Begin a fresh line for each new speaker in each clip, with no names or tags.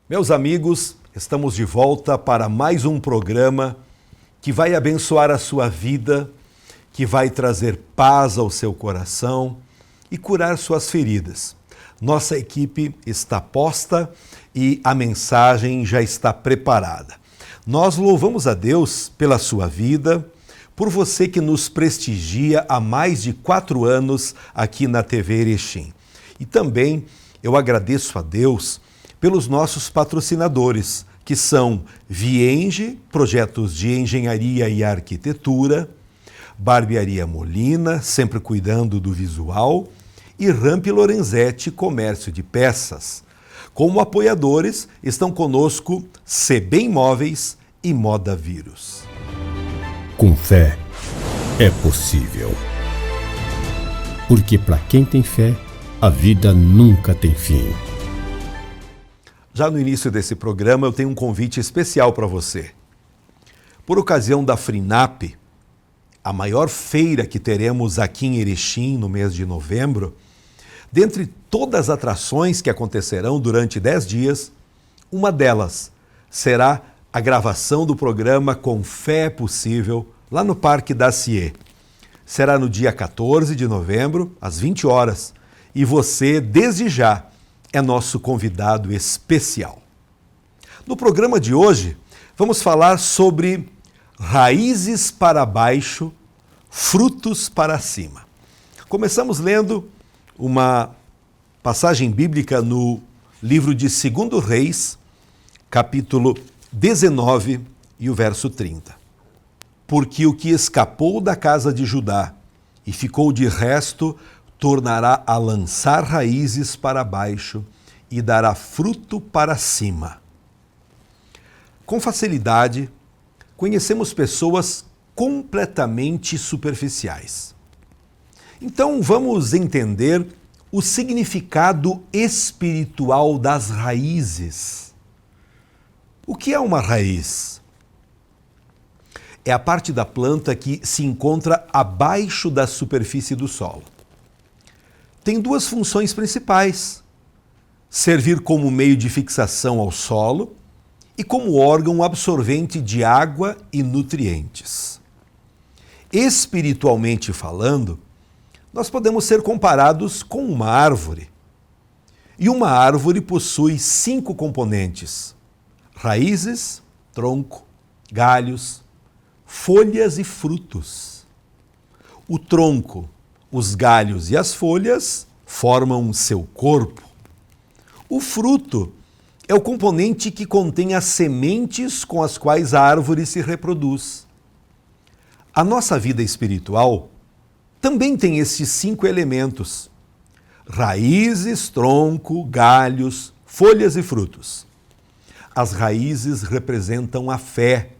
Meus amigos, estamos de volta para mais um programa que vai abençoar a sua vida, que vai trazer paz ao seu coração e curar suas feridas. Nossa equipe está posta e a mensagem já está preparada. Nós louvamos a Deus pela sua vida, por você que nos prestigia há mais de 4 anos aqui na TV Erechim. E também eu agradeço a Deus pelos nossos patrocinadores, que são Vienge, projetos de engenharia e arquitetura, Barbearia Molina, sempre cuidando do visual, e Ramp Lorenzetti, comércio de peças. Como apoiadores estão conosco CB Imóveis e Moda Vírus.
Com fé é possível. Porque para quem tem fé, a vida nunca tem fim.
Já no início desse programa, eu tenho um convite especial para você. Por ocasião da FRINAP, a maior feira que teremos aqui em Erechim no mês de novembro, dentre todas as atrações que acontecerão durante 10 dias, uma delas será a gravação do programa Com Fé é Possível, lá no Parque da CIE. Será no dia 14 de novembro, às 20 horas, e você, desde já, é nosso convidado especial. No programa de hoje, vamos falar sobre raízes para baixo, frutos para cima. Começamos lendo uma passagem bíblica no livro de 2 Reis, capítulo 19 e o verso 30. Porque o que escapou da casa de Judá e ficou de resto, tornará a lançar raízes para baixo e dará fruto para cima. Com facilidade, conhecemos pessoas completamente superficiais. Então vamos entender o significado espiritual das raízes. O que é uma raiz? É a parte da planta que se encontra abaixo da superfície do solo. Tem 2 funções principais: servir como meio de fixação ao solo e como órgão absorvente de água e nutrientes. Espiritualmente falando, nós podemos ser comparados com uma árvore. E uma árvore possui 5 componentes: raízes, tronco, galhos, folhas e frutos. O tronco, os galhos e as folhas formam seu corpo. O fruto é o componente que contém as sementes com as quais a árvore se reproduz. A nossa vida espiritual também tem estes 5 elementos: raízes, tronco, galhos, folhas e frutos. As raízes representam a fé,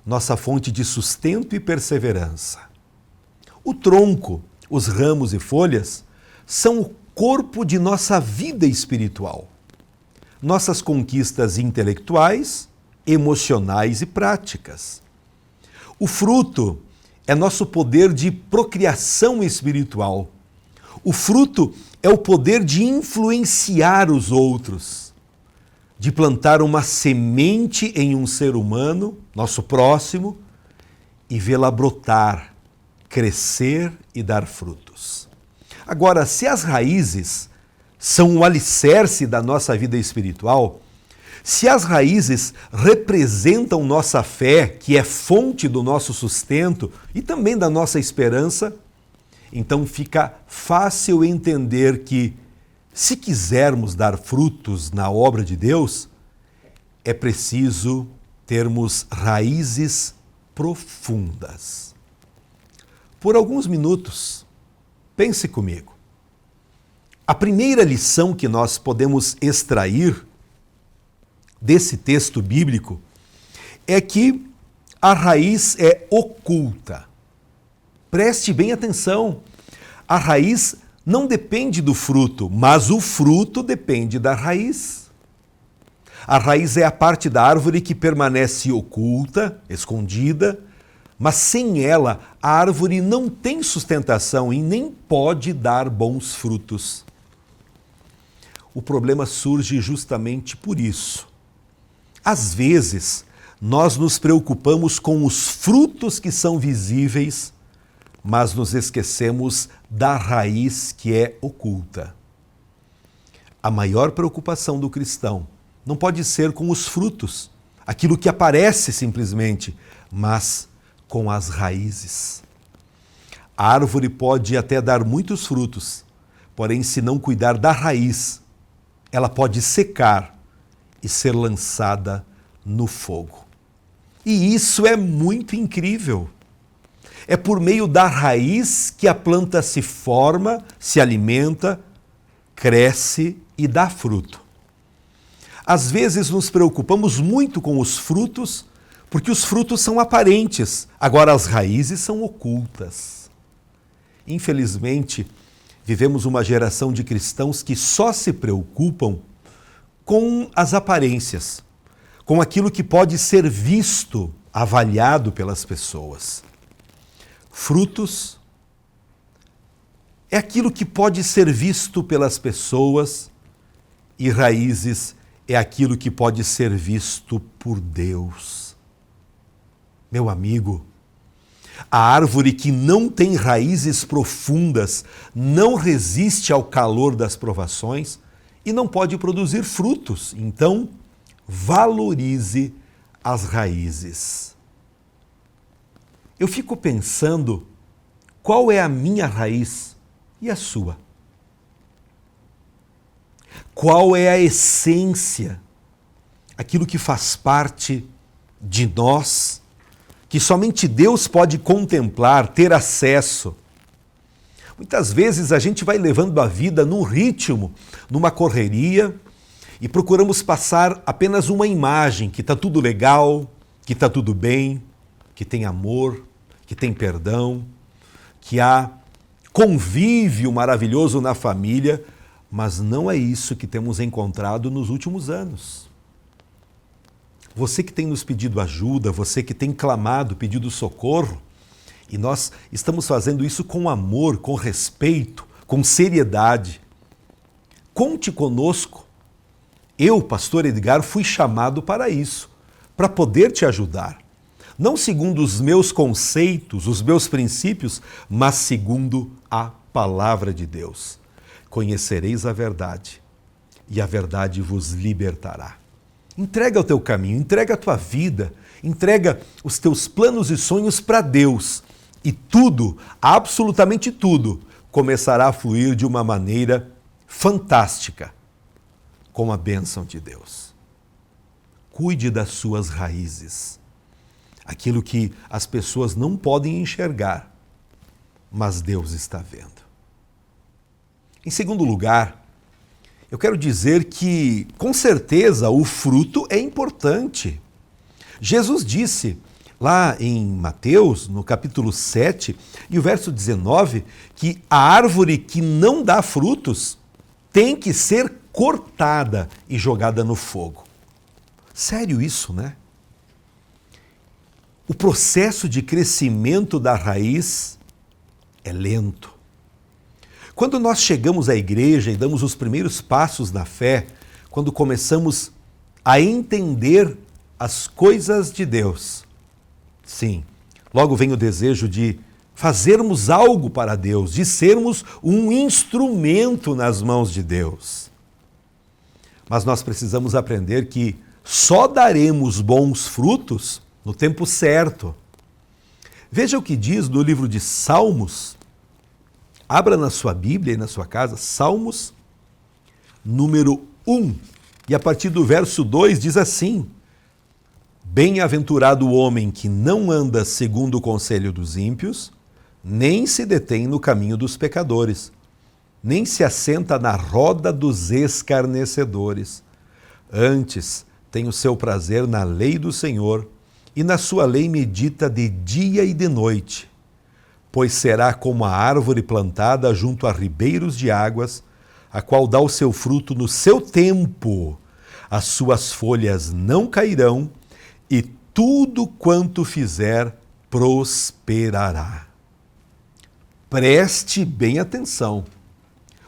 nossa fonte de sustento e perseverança. O tronco, os ramos e folhas, são o corpo de nossa vida espiritual, nossas conquistas intelectuais, emocionais e práticas. O fruto é nosso poder de procriação espiritual. O fruto é o poder de influenciar os outros, de plantar uma semente em um ser humano, nosso próximo, e vê-la brotar, crescer e dar frutos. Agora, se as raízes são o alicerce da nossa vida espiritual, se as raízes representam nossa fé, que é fonte do nosso sustento e também da nossa esperança, então fica fácil entender que, se quisermos dar frutos na obra de Deus, é preciso termos raízes profundas. Por alguns minutos, pense comigo. A primeira lição que nós podemos extrair desse texto bíblico é que a raiz é oculta. Preste bem atenção. A raiz não depende do fruto, mas o fruto depende da raiz. A raiz é a parte da árvore que permanece oculta, escondida, mas sem ela a árvore não tem sustentação e nem pode dar bons frutos. O problema surge justamente por isso. Às vezes, nós nos preocupamos com os frutos que são visíveis, mas nos esquecemos da raiz que é oculta. A maior preocupação do cristão não pode ser com os frutos, aquilo que aparece simplesmente, mas com as raízes. A árvore pode até dar muitos frutos, porém, se não cuidar da raiz, ela pode secar e ser lançada no fogo. E isso é muito incrível. É por meio da raiz que a planta se forma, se alimenta, cresce e dá fruto. Às vezes nos preocupamos muito com os frutos, porque os frutos são aparentes, agora as raízes são ocultas. Infelizmente, vivemos uma geração de cristãos que só se preocupam com as aparências, com aquilo que pode ser visto, avaliado pelas pessoas. Frutos é aquilo que pode ser visto pelas pessoas e raízes é aquilo que pode ser visto por Deus. Meu amigo, a árvore que não tem raízes profundas não resiste ao calor das provações e não pode produzir frutos. Então, valorize as raízes. Eu fico pensando qual é a minha raiz e a sua. Qual é a essência, aquilo que faz parte de nós, que somente Deus pode contemplar, ter acesso. Muitas vezes a gente vai levando a vida num ritmo, numa correria, e procuramos passar apenas uma imagem, que está tudo legal, que está tudo bem, que tem amor, que tem perdão, que há convívio maravilhoso na família, mas não é isso que temos encontrado nos últimos anos. Você que tem nos pedido ajuda, você que tem clamado, pedido socorro, e nós estamos fazendo isso com amor, com respeito, com seriedade. Conte conosco. Eu, pastor Edgar, fui chamado para isso, para poder te ajudar. Não segundo os meus conceitos, os meus princípios, mas segundo a palavra de Deus. Conhecereis a verdade, e a verdade vos libertará. Entrega o teu caminho, entrega a tua vida, entrega os teus planos e sonhos para Deus. E tudo, absolutamente tudo, começará a fluir de uma maneira fantástica, com a bênção de Deus. Cuide das suas raízes, aquilo que as pessoas não podem enxergar, mas Deus está vendo. Em segundo lugar, eu quero dizer que, com certeza, o fruto é importante. Jesus disse, lá em Mateus, no capítulo 7, e o verso 19, que a árvore que não dá frutos tem que ser cortada e jogada no fogo. Sério isso, né? O processo de crescimento da raiz é lento. Quando nós chegamos à igreja e damos os primeiros passos na fé, quando começamos a entender as coisas de Deus, sim, logo vem o desejo de fazermos algo para Deus, de sermos um instrumento nas mãos de Deus. Mas nós precisamos aprender que só daremos bons frutos no tempo certo. Veja o que diz no livro de Salmos. Abra na sua Bíblia e na sua casa, Salmos, número 1. E a partir do verso 2 diz assim: Bem-aventurado o homem que não anda segundo o conselho dos ímpios, nem se detém no caminho dos pecadores, nem se assenta na roda dos escarnecedores. Antes tem o seu prazer na lei do Senhor, e na sua lei medita de dia e de noite. Pois será como a árvore plantada junto a ribeiros de águas, a qual dá o seu fruto no seu tempo. As suas folhas não cairão, e tudo quanto fizer prosperará. Preste bem atenção.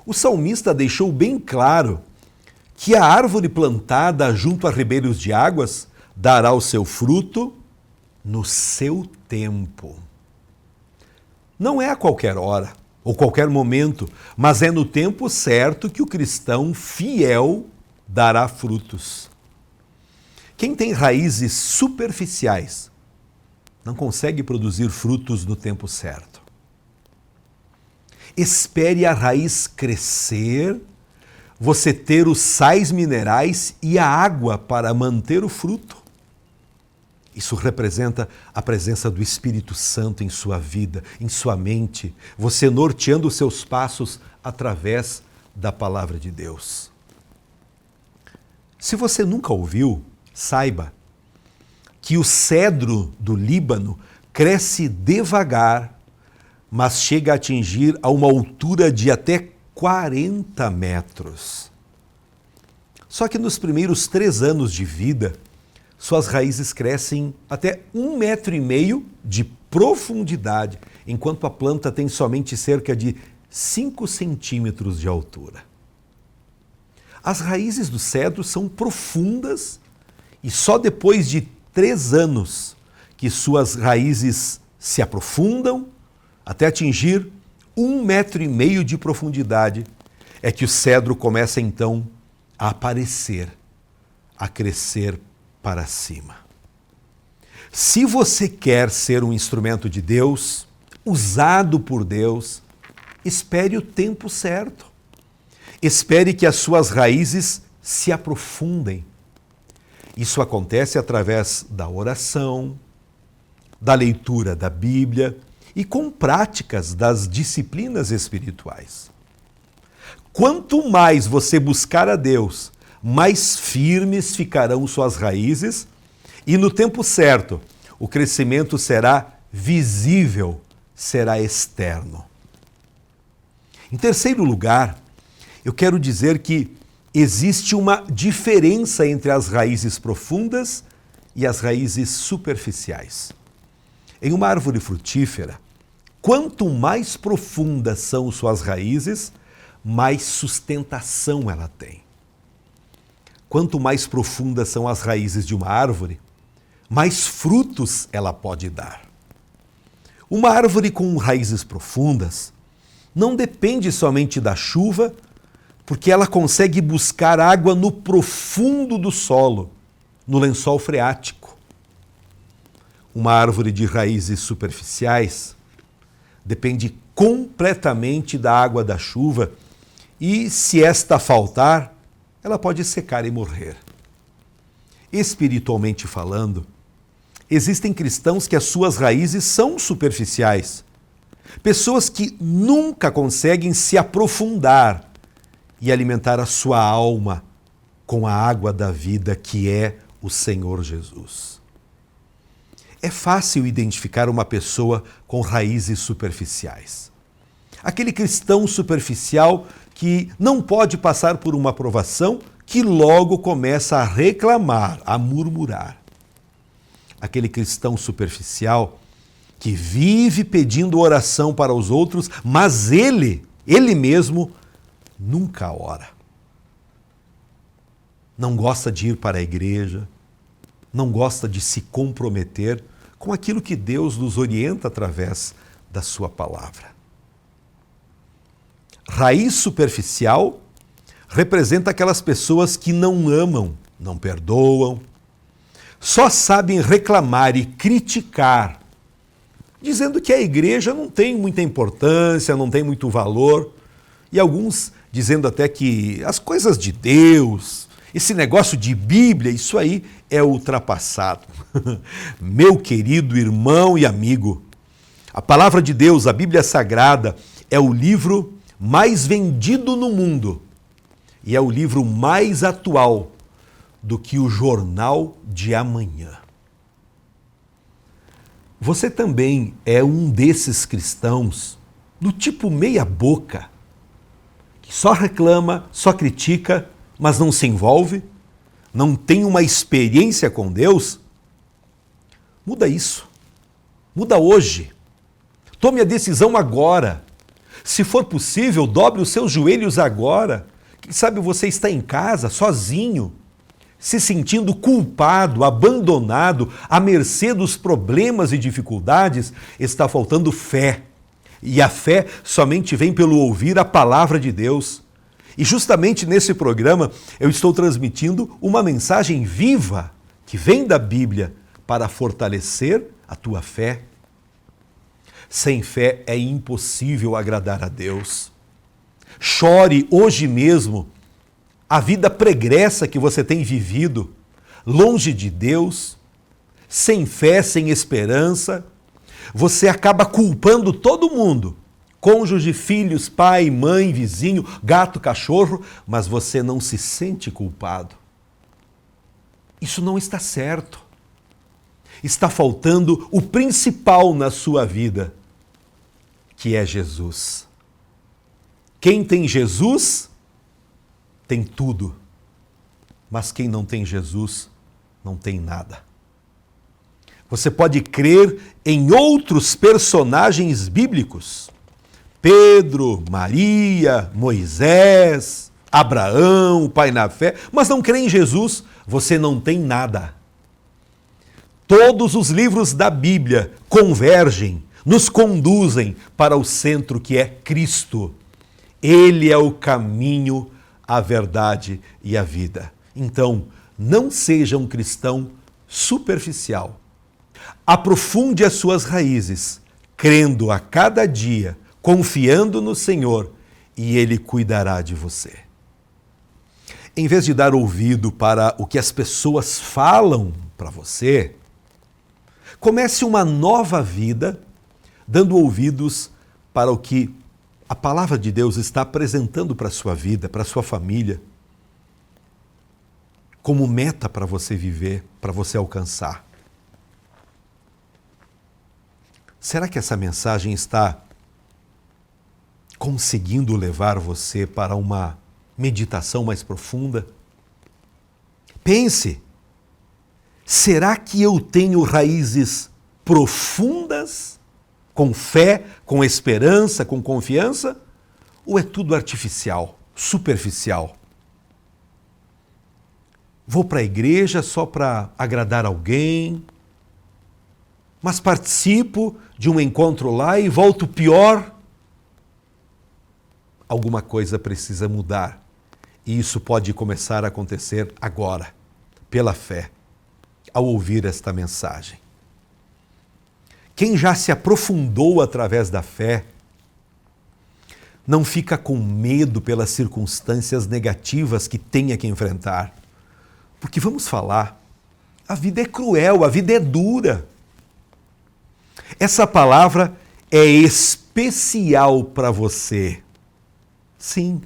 O salmista deixou bem claro que a árvore plantada junto a ribeiros de águas dará o seu fruto no seu tempo. Não é a qualquer hora ou qualquer momento, mas é no tempo certo que o cristão fiel dará frutos. Quem tem raízes superficiais não consegue produzir frutos no tempo certo. Espere a raiz crescer, você ter os sais minerais e a água para manter o fruto. Isso representa a presença do Espírito Santo em sua vida, em sua mente, você norteando os seus passos através da palavra de Deus. Se você nunca ouviu, saiba que o cedro do Líbano cresce devagar, mas chega a atingir a uma altura de até 40 metros. Só que nos primeiros 3 anos de vida, suas raízes crescem até 1,5 metro de profundidade, enquanto a planta tem somente cerca de 5 centímetros de altura. As raízes do cedro são profundas e só depois de 3 anos que suas raízes se aprofundam até atingir 1,5 metro de profundidade, é que o cedro começa então a aparecer, a crescer para cima. Se você quer ser um instrumento de Deus, usado por Deus, espere o tempo certo. Espere que as suas raízes se aprofundem. Isso acontece através da oração, da leitura da Bíblia e com práticas das disciplinas espirituais. Quanto mais você buscar a Deus, mais firmes ficarão suas raízes e no tempo certo o crescimento será visível, será externo. Em terceiro lugar, eu quero dizer que existe uma diferença entre as raízes profundas e as raízes superficiais. Em uma árvore frutífera, quanto mais profundas são suas raízes, mais sustentação ela tem. Quanto mais profundas são as raízes de uma árvore, mais frutos ela pode dar. Uma árvore com raízes profundas não depende somente da chuva, porque ela consegue buscar água no profundo do solo, no lençol freático. Uma árvore de raízes superficiais depende completamente da água da chuva e, se esta faltar, ela pode secar e morrer. Espiritualmente falando, existem cristãos que as suas raízes são superficiais. Pessoas que nunca conseguem se aprofundar e alimentar a sua alma com a água da vida que é o Senhor Jesus. É fácil identificar uma pessoa com raízes superficiais. Aquele cristão superficial que não pode passar por uma provação, que logo começa a reclamar, a murmurar. Aquele cristão superficial que vive pedindo oração para os outros, mas ele mesmo, nunca ora. Não gosta de ir para a igreja, não gosta de se comprometer com aquilo que Deus nos orienta através da sua palavra. Raiz superficial representa aquelas pessoas que não amam, não perdoam, só sabem reclamar e criticar, dizendo que a igreja não tem muita importância, não tem muito valor, e alguns dizendo até que as coisas de Deus, esse negócio de Bíblia, isso aí é ultrapassado. Meu querido irmão e amigo, a palavra de Deus, a Bíblia Sagrada, é o livro mais vendido no mundo e é o livro mais atual do que o jornal de amanhã. Você também é um desses cristãos do tipo meia boca, que só reclama, só critica, mas não se envolve, não tem uma experiência com Deus? Muda isso. Muda hoje. Tome a decisão agora. Se for possível, dobre os seus joelhos agora. Quem sabe você está em casa, sozinho. se sentindo culpado, abandonado, à mercê dos problemas e dificuldades, está faltando fé. E a fé somente vem pelo ouvir a palavra de Deus. E justamente nesse programa eu estou transmitindo uma mensagem viva que vem da Bíblia para fortalecer a tua fé. Sem fé é impossível agradar a Deus. Chore hoje mesmo a vida pregressa que você tem vivido, longe de Deus, sem fé, sem esperança. Você acaba culpando todo mundo, cônjuge, filhos, pai, mãe, vizinho, gato, cachorro, mas você não se sente culpado. Isso não está certo. Está faltando o principal na sua vida, que é Jesus. Quem tem Jesus, tem tudo. Mas quem não tem Jesus, não tem nada. Você pode crer em outros personagens bíblicos. Pedro, Maria, Moisés, Abraão, o pai na fé, mas não crê em Jesus, você não tem nada. Todos os livros da Bíblia convergem, nos conduzem para o centro que é Cristo. Ele é o caminho, a verdade e a vida. Então, não seja um cristão superficial. Aprofunde as suas raízes, crendo a cada dia, confiando no Senhor, e Ele cuidará de você. Em vez de dar ouvido para o que as pessoas falam para você, comece uma nova vida dando ouvidos para o que a palavra de Deus está apresentando para a sua vida, para a sua família, como meta para você viver, para você alcançar. Será que essa mensagem está conseguindo levar você para uma meditação mais profunda? Pense, será que eu tenho raízes profundas, com fé, com esperança, com confiança? Ou é tudo artificial, superficial? Vou para a igreja só para agradar alguém, mas participo de um encontro lá e volto pior. Alguma coisa precisa mudar. E isso pode começar a acontecer agora, pela fé, ao ouvir esta mensagem. Quem já se aprofundou através da fé, não fica com medo pelas circunstâncias negativas que tenha que enfrentar. Porque vamos falar, a vida é cruel, a vida é dura. Essa palavra é especial para você. Sim.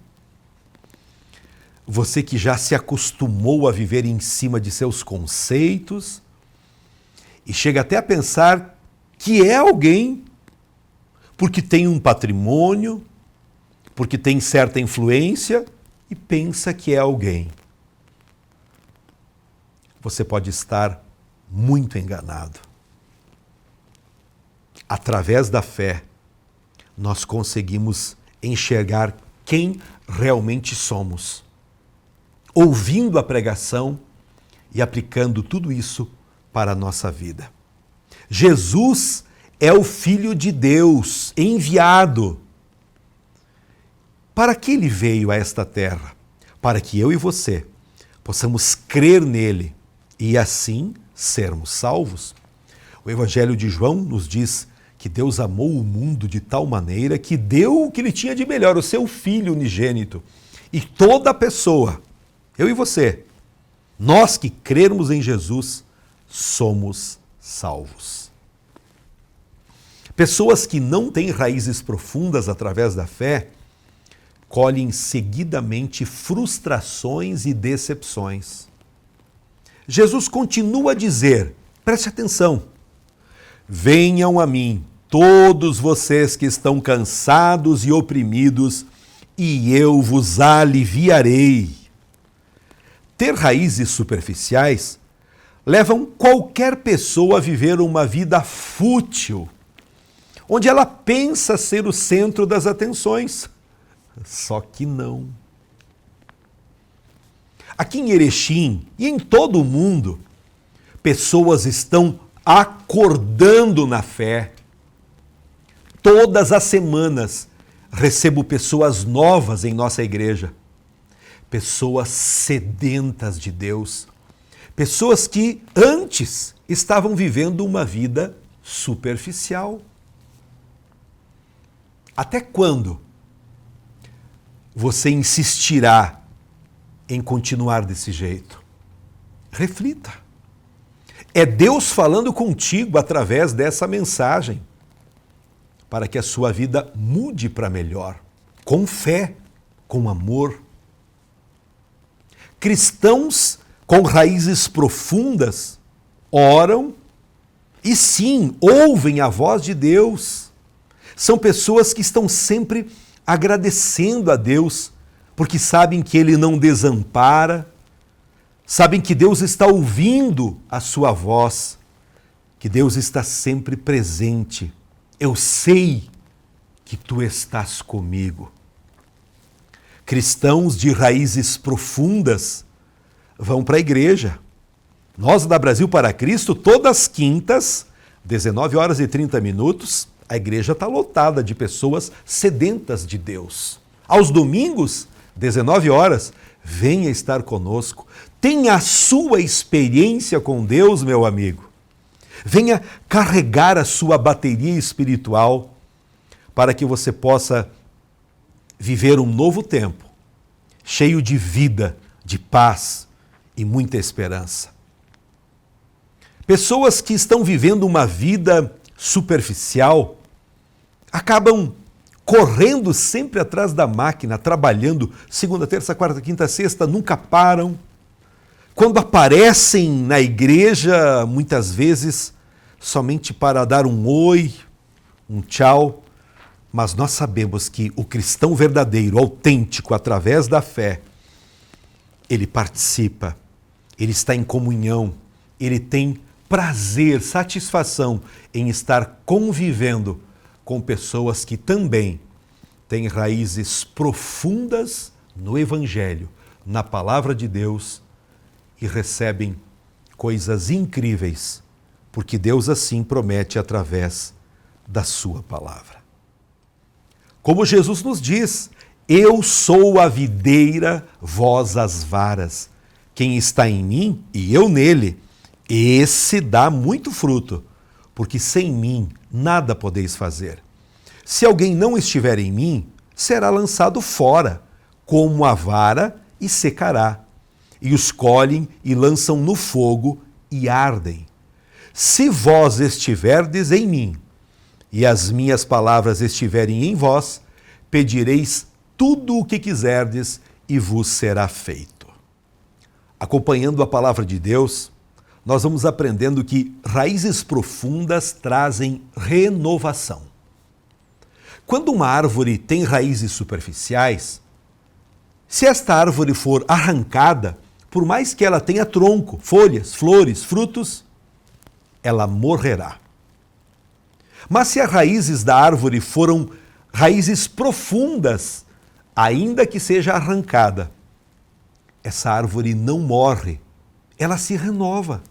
Você que já se acostumou a viver em cima de seus conceitos e chega até a pensar que é alguém porque tem um patrimônio, porque tem certa influência e pensa que é alguém. Você pode estar muito enganado. Através da fé, nós conseguimos enxergar quem realmente somos, ouvindo a pregação e aplicando tudo isso para a nossa vida. Jesus é o Filho de Deus, enviado. Para que ele veio a esta terra? Para que eu e você possamos crer nele e assim sermos salvos. O Evangelho de João nos diz que Deus amou o mundo de tal maneira que deu o que ele tinha de melhor, o seu Filho unigênito. E toda pessoa, eu e você, nós que crermos em Jesus, somos salvos. Pessoas que não têm raízes profundas através da fé, colhem seguidamente frustrações e decepções. Jesus continua a dizer, preste atenção, venham a mim, todos vocês que estão cansados e oprimidos, e eu vos aliviarei. Ter raízes superficiais levam qualquer pessoa a viver uma vida fútil, onde ela pensa ser o centro das atenções. Só que não. Aqui em Erechim e em todo o mundo, pessoas estão acordando na fé. Todas as semanas recebo pessoas novas em nossa igreja. Pessoas sedentas de Deus. Pessoas que antes estavam vivendo uma vida superficial. Até quando você insistirá em continuar desse jeito? Reflita. É Deus falando contigo através dessa mensagem para que a sua vida mude para melhor, com fé, com amor. Cristãos com raízes profundas oram e sim, ouvem a voz de Deus. São pessoas que estão sempre agradecendo a Deus, porque sabem que Ele não desampara, sabem que Deus está ouvindo a sua voz, que Deus está sempre presente. Eu sei que tu estás comigo. Cristãos de raízes profundas vão para a igreja. Nós da Brasil para Cristo, todas as quintas, 19h30, a igreja está lotada de pessoas sedentas de Deus. Aos domingos, 19h, venha estar conosco. Tenha a sua experiência com Deus, meu amigo. Venha carregar a sua bateria espiritual para que você possa viver um novo tempo, cheio de vida, de paz e muita esperança. Pessoas que estão vivendo uma vida superficial acabam correndo sempre atrás da máquina, trabalhando segunda, terça, quarta, quinta, sexta, nunca param. Quando aparecem na igreja, muitas vezes, somente para dar um oi, um tchau, mas nós sabemos que o cristão verdadeiro, autêntico, através da fé, ele participa, ele está em comunhão, ele tem prazer, satisfação em estar convivendo com pessoas que também têm raízes profundas no Evangelho, na Palavra de Deus, e recebem coisas incríveis, porque Deus assim promete através da sua palavra. Como Jesus nos diz, eu sou a videira, vós as varas. Quem está em mim e eu nele, esse dá muito fruto, porque sem mim nada podeis fazer. Se alguém não estiver em mim, será lançado fora, como a vara, e secará. E os colhem e lançam no fogo e ardem. Se vós estiverdes em mim, e as minhas palavras estiverem em vós, pedireis tudo o que quiserdes e vos será feito. Acompanhando a palavra de Deus, nós vamos aprendendo que raízes profundas trazem renovação. Quando uma árvore tem raízes superficiais, se esta árvore for arrancada, por mais que ela tenha tronco, folhas, flores, frutos, ela morrerá. Mas se as raízes da árvore foram raízes profundas, ainda que seja arrancada, essa árvore não morre, ela se renova.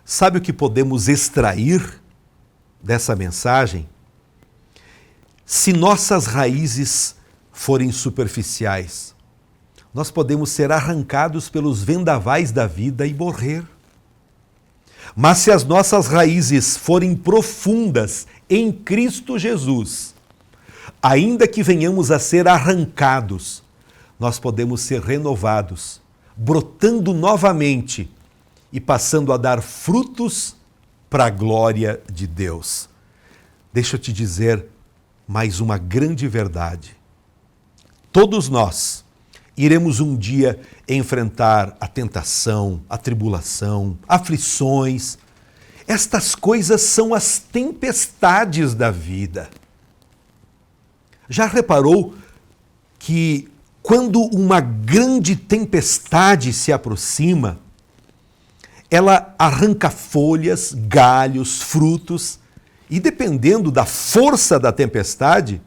Sabe o que podemos extrair dessa mensagem? Se nossas raízes forem superficiais, nós podemos ser arrancados pelos vendavais da vida e morrer. Mas se as nossas raízes forem profundas em Cristo Jesus, ainda que venhamos a ser arrancados, nós podemos ser renovados, brotando novamente e passando a dar frutos para a glória de Deus. Deixa eu te dizer mais uma grande verdade. Todos nós iremos um dia enfrentar a tentação, a tribulação, aflições. Estas coisas são as tempestades da vida. Já reparou que quando uma grande tempestade se aproxima, ela arranca folhas, galhos, frutos, e dependendo da força da tempestade,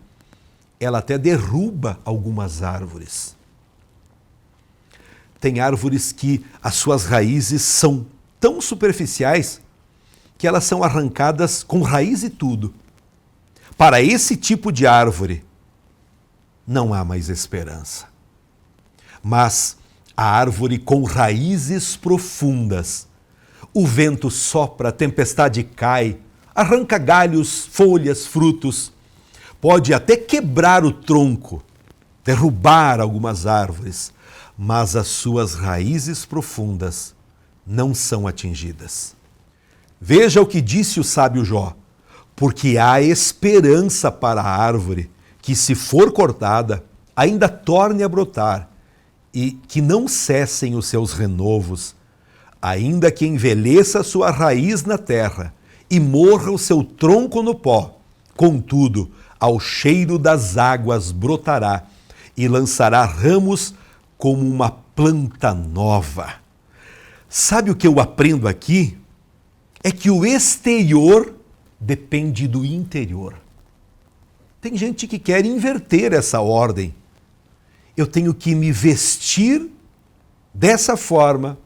ela até derruba algumas árvores. Tem árvores que as suas raízes são tão superficiais que elas são arrancadas com raiz e tudo. Para esse tipo de árvore, não há mais esperança. Mas a árvore com raízes profundas, o vento sopra, a tempestade cai, arranca galhos, folhas, frutos, pode até quebrar o tronco, derrubar algumas árvores, mas as suas raízes profundas não são atingidas. Veja o que disse o sábio Jó: porque há esperança para a árvore, que se for cortada, ainda torne a brotar, e que não cessem os seus renovos, ainda que envelheça a sua raiz na terra e morra o seu tronco no pó. Contudo, ao cheiro das águas brotará e lançará ramos como uma planta nova. Sabe o que eu aprendo aqui? É que o exterior depende do interior. Tem gente que quer inverter essa ordem. Eu tenho que me vestir dessa forma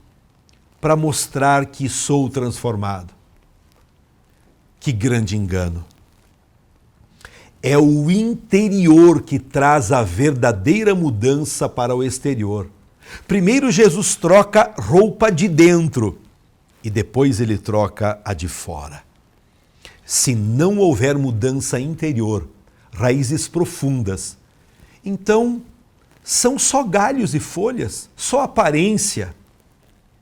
para mostrar que sou transformado. Que grande engano. É o interior que traz a verdadeira mudança para o exterior. Primeiro Jesus troca roupa de dentro e depois ele troca a de fora. Se não houver mudança interior, raízes profundas, então são só galhos e folhas, só aparência.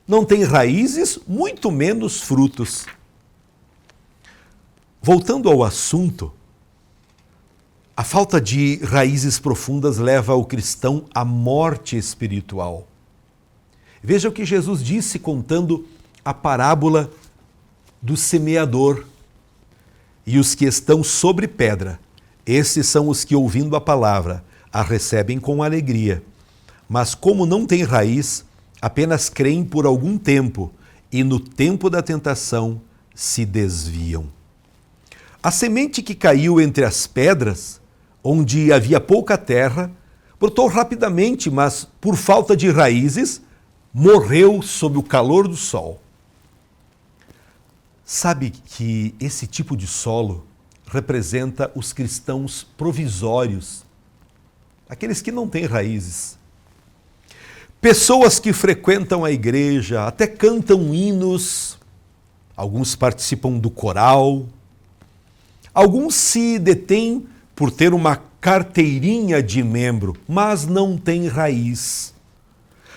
Não tem raízes, muito menos frutos. Voltando ao assunto, a falta de raízes profundas leva o cristão à morte espiritual. Veja o que Jesus disse contando a parábola do semeador. E os que estão sobre pedra, esses são os que, ouvindo a palavra, a recebem com alegria. Mas como não têm raiz, apenas creem por algum tempo e no tempo da tentação se desviam. A semente que caiu entre as pedras, onde havia pouca terra, brotou rapidamente, mas por falta de raízes, morreu sob o calor do sol. Sabe que esse tipo de solo representa os cristãos provisórios, aqueles que não têm raízes. Pessoas que frequentam a igreja, até cantam hinos, alguns participam do coral, alguns se detêm por ter uma carteirinha de membro, mas não têm raiz.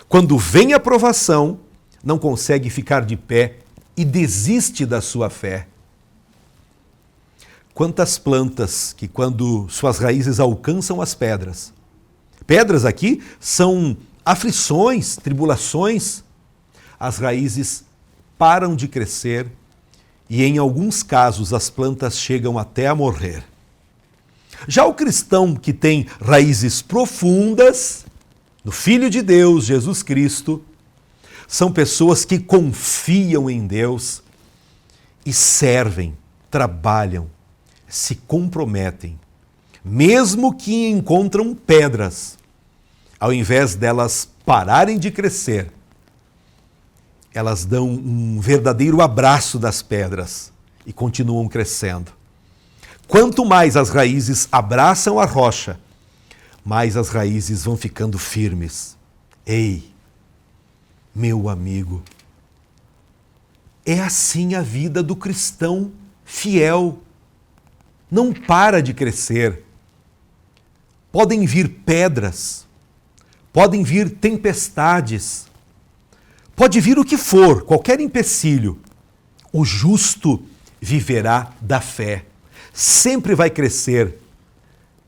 Quando vem a provação, não consegue ficar de pé e desiste da sua fé. Quantas plantas que, quando suas raízes alcançam as pedras, pedras aqui são aflições, tribulações, as raízes param de crescer e, em alguns casos, as plantas chegam até a morrer. Já o cristão que tem raízes profundas no Filho de Deus, Jesus Cristo, são pessoas que confiam em Deus e servem, trabalham, se comprometem, mesmo que encontram pedras, ao invés delas pararem de crescer, elas dão um verdadeiro abraço das pedras e continuam crescendo. Quanto mais as raízes abraçam a rocha, mais as raízes vão ficando firmes. Ei, meu amigo, é assim a vida do cristão fiel. Não para de crescer. Podem vir pedras, podem vir tempestades, pode vir o que for, qualquer empecilho. O justo viverá da fé. Sempre vai crescer,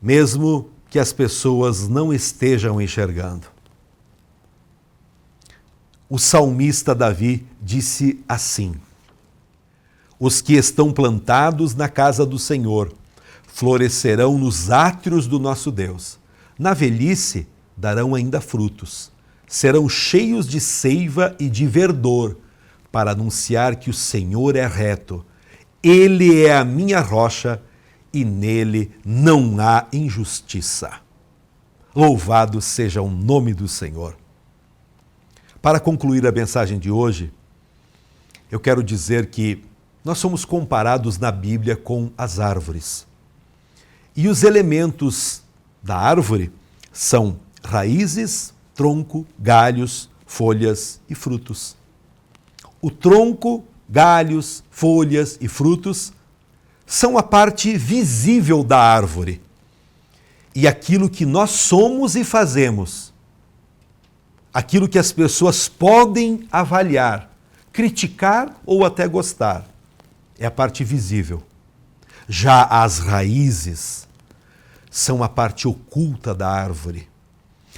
mesmo que as pessoas não estejam enxergando. O salmista Davi disse assim: os que estão plantados na casa do Senhor florescerão nos átrios do nosso Deus. Na velhice darão ainda frutos. Serão cheios de seiva e de verdor, para anunciar que o Senhor é reto. Ele é a minha rocha e nele não há injustiça. Louvado seja o nome do Senhor. Para concluir a mensagem de hoje, eu quero dizer que nós somos comparados na Bíblia com as árvores. E os elementos da árvore são raízes, tronco, galhos, folhas e frutos. O tronco, galhos, folhas e frutos são a parte visível da árvore e aquilo que nós somos e fazemos, aquilo que as pessoas podem avaliar, criticar ou até gostar, é a parte visível. Já as raízes são a parte oculta da árvore.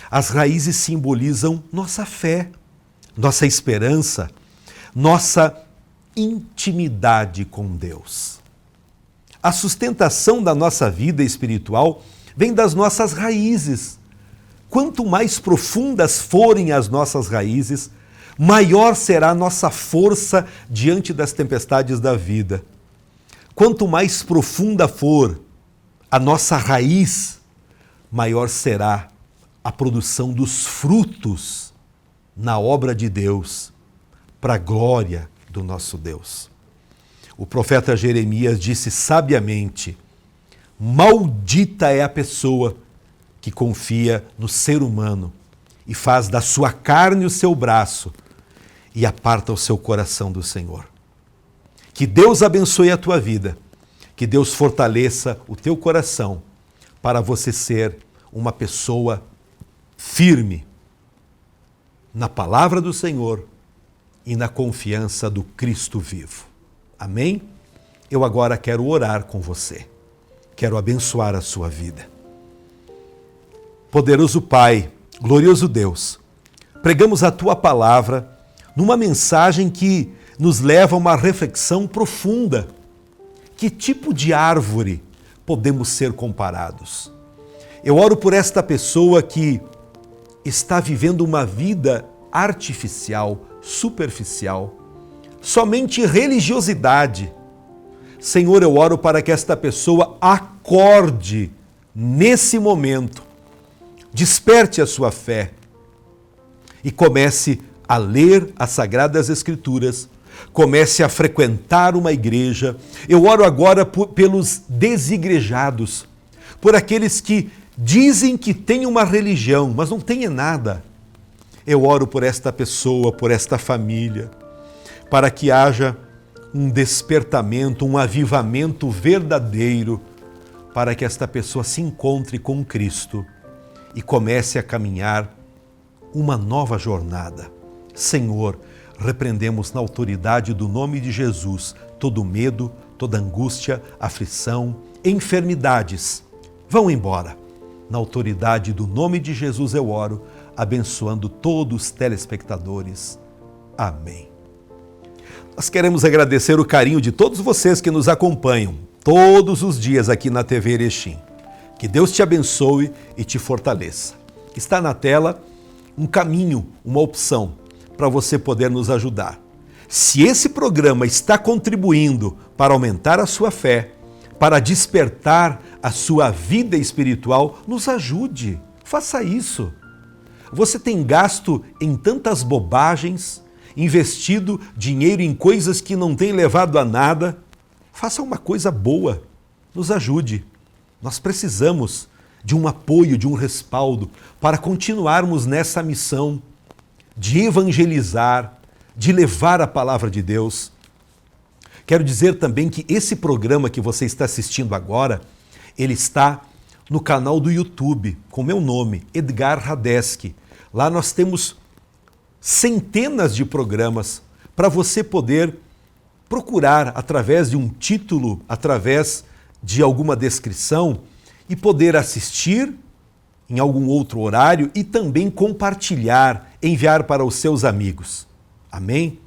As raízes simbolizam nossa fé, nossa esperança, nossa intimidade com Deus. A sustentação da nossa vida espiritual vem das nossas raízes. Quanto mais profundas forem as nossas raízes, maior será a nossa força diante das tempestades da vida. Quanto mais profunda for a nossa raiz, maior será a produção dos frutos na obra de Deus, para a glória do nosso Deus. O profeta Jeremias disse sabiamente: maldita é a pessoa que confia no ser humano e faz da sua carne o seu braço e aparta o seu coração do Senhor. Que Deus abençoe a tua vida, que Deus fortaleça o teu coração para você ser uma pessoa firme na palavra do Senhor e na confiança do Cristo vivo. Amém? Eu agora quero orar com você. Quero abençoar a sua vida. Poderoso Pai, glorioso Deus, pregamos a Tua palavra numa mensagem que nos leva a uma reflexão profunda. Que tipo de árvore podemos ser comparados? Eu oro por esta pessoa que está vivendo uma vida artificial, superficial, somente religiosidade. Senhor, eu oro para que esta pessoa acorde nesse momento, desperte a sua fé e comece a ler as Sagradas Escrituras, comece a frequentar uma igreja. Eu oro agora pelos desigrejados, por aqueles que dizem que têm uma religião, mas não têm nada. Eu oro por esta pessoa, por esta família, para que haja um despertamento, um avivamento verdadeiro, para que esta pessoa se encontre com Cristo e comece a caminhar uma nova jornada. Senhor, repreendemos na autoridade do nome de Jesus todo medo, toda angústia, aflição, enfermidades. Vão embora. Na autoridade do nome de Jesus eu oro, abençoando todos os telespectadores. Amém. Nós queremos agradecer o carinho de todos vocês que nos acompanham todos os dias aqui na TV Erechim. Que Deus te abençoe e te fortaleça. Está na tela um caminho, uma opção para você poder nos ajudar. Se esse programa está contribuindo para aumentar a sua fé, para despertar a sua vida espiritual, nos ajude. Faça isso. Você tem gasto em tantas bobagens, investido dinheiro em coisas que não têm levado a nada. Faça uma coisa boa. Nos ajude. Nós precisamos de um apoio, de um respaldo para continuarmos nessa missão de evangelizar, de levar a palavra de Deus. Quero dizer também que esse programa que você está assistindo agora, ele está no canal do YouTube, com meu nome, Edgar Radeski. Lá nós temos centenas de programas para você poder procurar através de um título, através de alguma descrição e poder assistir em algum outro horário e também compartilhar, enviar para os seus amigos. Amém?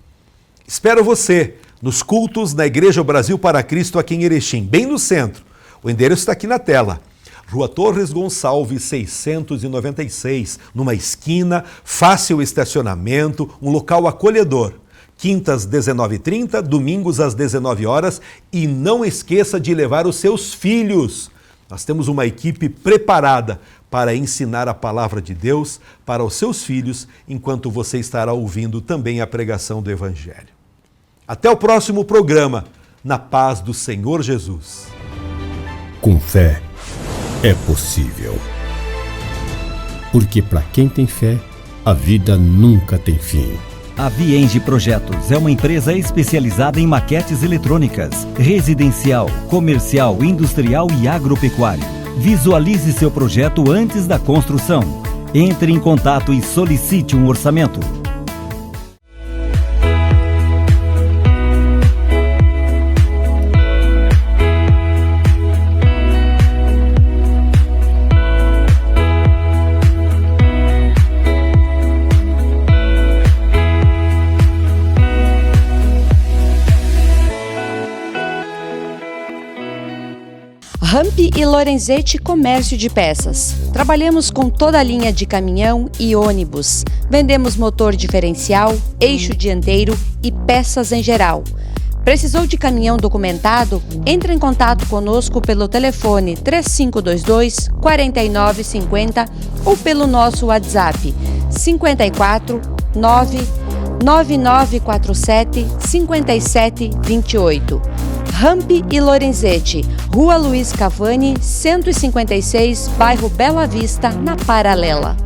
Espero você nos cultos na Igreja Brasil para Cristo aqui em Erechim, bem no centro. O endereço está aqui na tela. Rua Torres Gonçalves, 696, numa esquina, fácil estacionamento, um local acolhedor. Quintas, 19h30, domingos às 19 horas. E não esqueça de levar os seus filhos. Nós temos uma equipe preparada para ensinar a palavra de Deus para os seus filhos, enquanto você estará ouvindo também a pregação do Evangelho. Até o próximo programa, na paz do Senhor Jesus.
Com fé, é possível. Porque para quem tem fé, a vida nunca tem fim.
A Vienge Projetos é uma empresa especializada em maquetes eletrônicas, residencial, comercial, industrial e agropecuário. Visualize seu projeto antes da construção. Entre em contato e solicite um orçamento.
Rampi e Lorenzetti Comércio de Peças. Trabalhamos com toda a linha de caminhão e ônibus. Vendemos motor diferencial, eixo dianteiro e peças em geral. Precisou de caminhão documentado? Entre em contato conosco pelo telefone 3522-4950 ou pelo nosso WhatsApp 54 9947 5728. Rampi e Lorenzetti, Rua Luiz Cavani, 156, bairro Bela Vista, na Paralela.